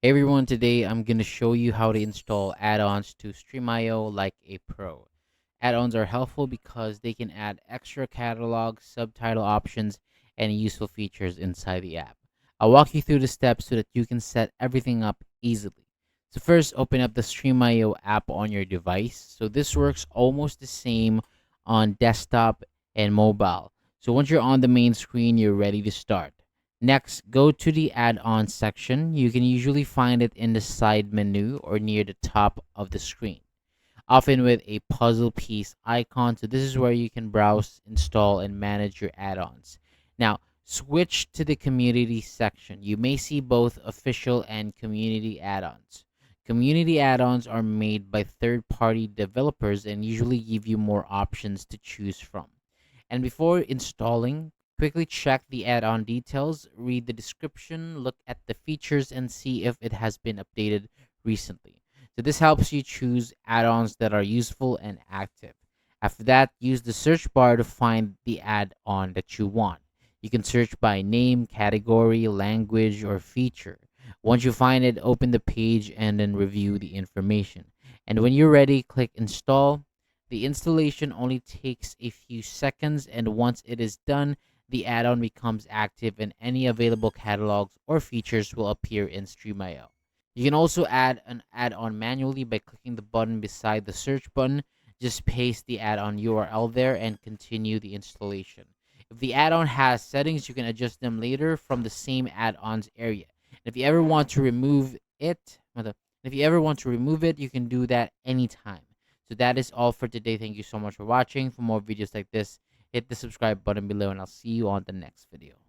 Hey everyone, today I'm going to show you how to install add-ons to Stremio like a pro. Add-ons are helpful because they can add extra catalog, subtitle options, and useful features inside the app. I'll walk you through the steps so that you can set everything up easily. So first, open up the Stremio app on your device. So this works almost the same on desktop and mobile. So once you're on the main screen, you're ready to start. Next, go to the add-on section. You can usually find it in the side menu or near the top of the screen, often with a puzzle piece icon. So this is where you can browse, install, and manage your add-ons. Now, switch to the community section. You may see both official and community add-ons. Community add-ons are made by third-party developers and usually give you more options to choose from. And before installing, quickly check the add-on details, read the description, look at the features, and see if it has been updated recently. So this helps you choose add-ons that are useful and active. After that, use the search bar to find the add-on that you want. You can search by name, category, language, or feature. Once you find it, open the page and then review the information. And when you're ready, click install. The installation only takes a few seconds, and once it is done, the add-on becomes active and any available catalogs or features will appear in Stremio. You can also add an add-on manually by clicking the button beside the search button. Just paste the add-on URL there and continue the installation. If the add-on has settings, you can adjust them later from the same add-ons area. And if you ever want to remove it, you can do that anytime. So that is all for today. Thank you so much for watching. For more videos like this, hit the subscribe button below and I'll see you on the next video.